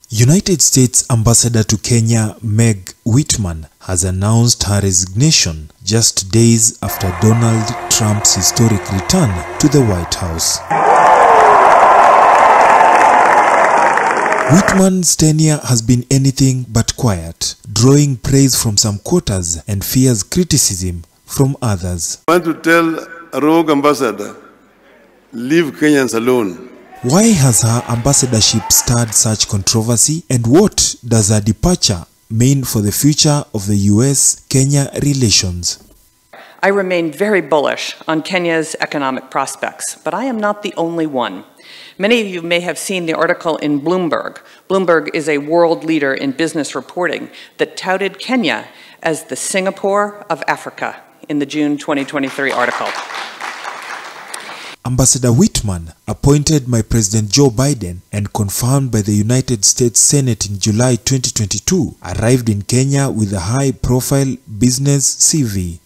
United States Ambassador to Kenya Meg Whitman has announced her resignation just days after Donald Trump's historic return to the White House. Whitman's tenure has been anything but quiet, drawing praise from some quarters and fierce criticism from others. I want to tell a rogue ambassador, leave Kenyans alone. Why has her ambassadorship stirred such controversy, and what does her departure mean for the future of the US-Kenya relations? I remain very bullish on Kenya's economic prospects, but I am not the only one. Many of you may have seen the article in Bloomberg. Bloomberg is a world leader in business reporting that touted Kenya as the Singapore of Africa in the June 2023 article. Ambassador Whitman, appointed by President Joe Biden and confirmed by the United States Senate in July 2022, arrived in Kenya with a high-profile business CV.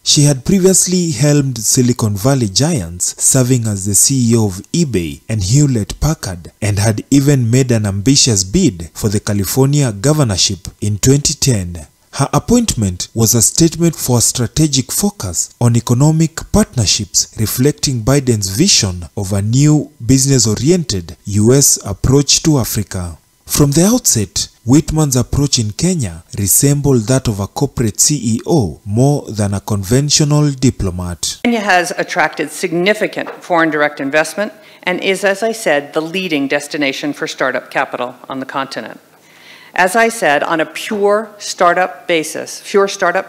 She had previously helmed Silicon Valley giants, serving as the CEO of eBay and Hewlett-Packard, and had even made an ambitious bid for the California governorship in 2010. Her appointment was a statement for strategic focus on economic partnerships, reflecting Biden's vision of a new business-oriented US approach to Africa. From the outset, Whitman's approach in Kenya resembled that of a corporate CEO more than a conventional diplomat. Kenya has attracted significant foreign direct investment and is, as I said, the leading destination for startup capital on the continent. As I said, on a pure startup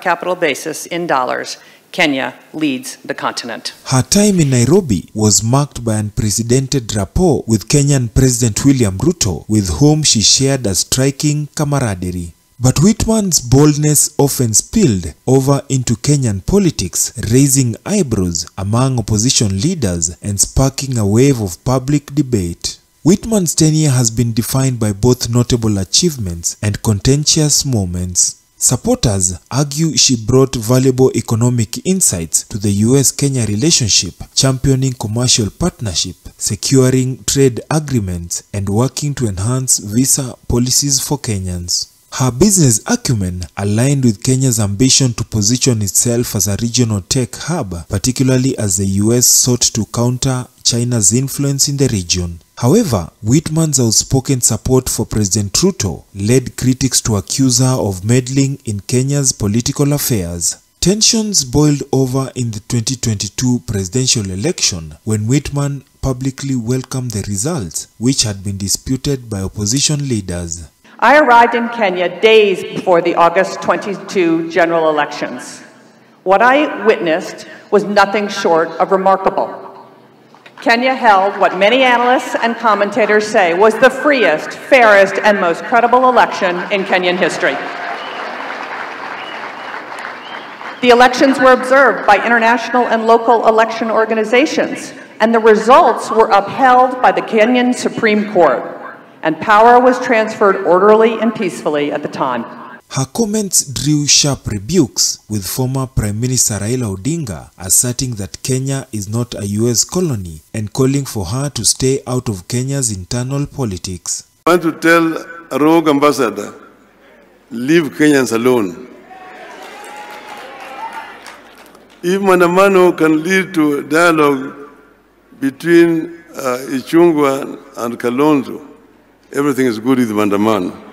capital basis in dollars, Kenya leads the continent. Her time in Nairobi was marked by unprecedented rapport with Kenyan President William Ruto, with whom she shared a striking camaraderie. But Whitman's boldness often spilled over into Kenyan politics, raising eyebrows among opposition leaders and sparking a wave of public debate. Whitman's tenure has been defined by both notable achievements and contentious moments. Supporters argue she brought valuable economic insights to the US-Kenya relationship, championing commercial partnership, securing trade agreements, and working to enhance visa policies for Kenyans. Her business acumen aligned with Kenya's ambition to position itself as a regional tech hub, particularly as the US sought to counter China's influence in the region. However, Whitman's outspoken support for President Ruto led critics to accuse her of meddling in Kenya's political affairs. Tensions boiled over in the 2022 presidential election when Whitman publicly welcomed the results, which had been disputed by opposition leaders. I arrived in Kenya days before the August 22 general elections. What I witnessed was nothing short of remarkable. Kenya held what many analysts and commentators say was the freest, fairest, and most credible election in Kenyan history. The elections were observed by international and local election organizations, and the results were upheld by the Kenyan Supreme Court, and power was transferred orderly and peacefully at the time. Her comments drew sharp rebukes, with former Prime Minister Raila Odinga asserting that Kenya is not a US colony and calling for her to stay out of Kenya's internal politics. I want to tell a rogue ambassador, leave Kenyans alone. If Mandamano can lead to a dialogue between Ichung'wah and Kalonzo, everything is good with Mandamano.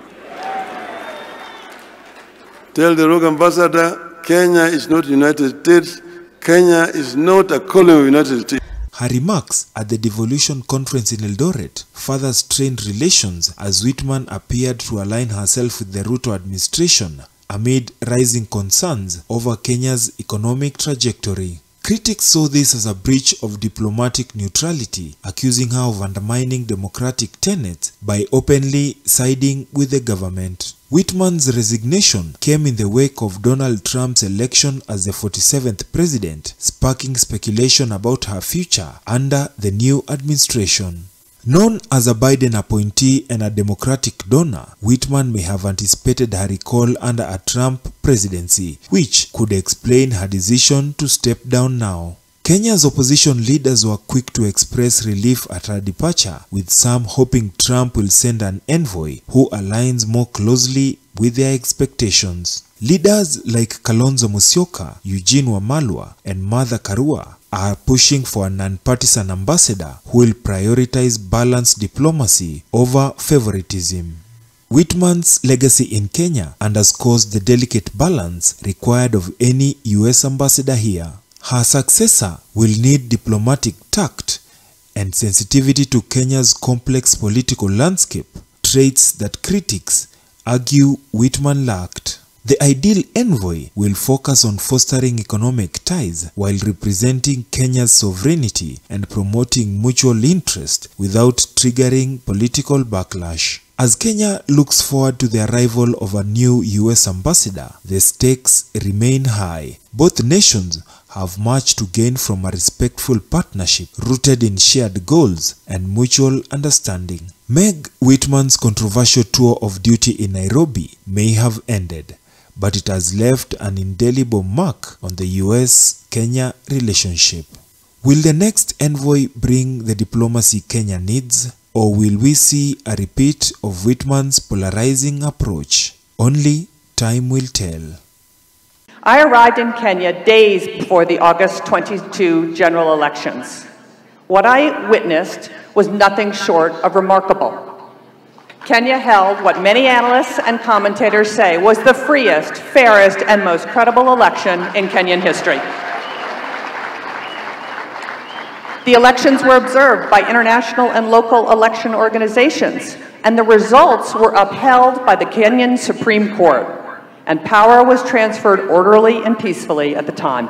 Tell the rogue ambassador, Kenya is not United States. Kenya is not a colony of United States. Her remarks at the devolution conference in Eldoret further strained relations as Whitman appeared to align herself with the Ruto administration amid rising concerns over Kenya's economic trajectory. Critics saw this as a breach of diplomatic neutrality, accusing her of undermining democratic tenets by openly siding with the government. Whitman's resignation came in the wake of Donald Trump's election as the 47th president, sparking speculation about her future under the new administration. Known as a Biden appointee and a Democratic donor, Whitman may have anticipated her recall under a Trump presidency, which could explain her decision to step down now. Kenya's opposition leaders were quick to express relief at her departure, with some hoping Trump will send an envoy who aligns more closely with their expectations. Leaders like Kalonzo Musyoka, Eugene Wamalwa, and Martha Karua are pushing for a non-partisan ambassador who will prioritize balanced diplomacy over favoritism. Whitman's legacy in Kenya underscores the delicate balance required of any US ambassador here. Her successor will need diplomatic tact and sensitivity to Kenya's complex political landscape, traits that critics argue Whitman lacked. The ideal envoy will focus on fostering economic ties while representing Kenya's sovereignty and promoting mutual interest without triggering political backlash. As Kenya looks forward to the arrival of a new US ambassador, the stakes remain high. Both nations have much to gain from a respectful partnership rooted in shared goals and mutual understanding. Meg Whitman's controversial tour of duty in Nairobi may have ended, but it has left an indelible mark on the US-Kenya relationship. Will the next envoy bring the diplomacy Kenya needs, or will we see a repeat of Whitman's polarizing approach? Only time will tell. I arrived in Kenya days before the August 22 general elections. What I witnessed was nothing short of remarkable. Kenya held what many analysts and commentators say was the freest, fairest, and most credible election in Kenyan history. The elections were observed by international and local election organizations, and the results were upheld by the Kenyan Supreme Court, and power was transferred orderly and peacefully at the time.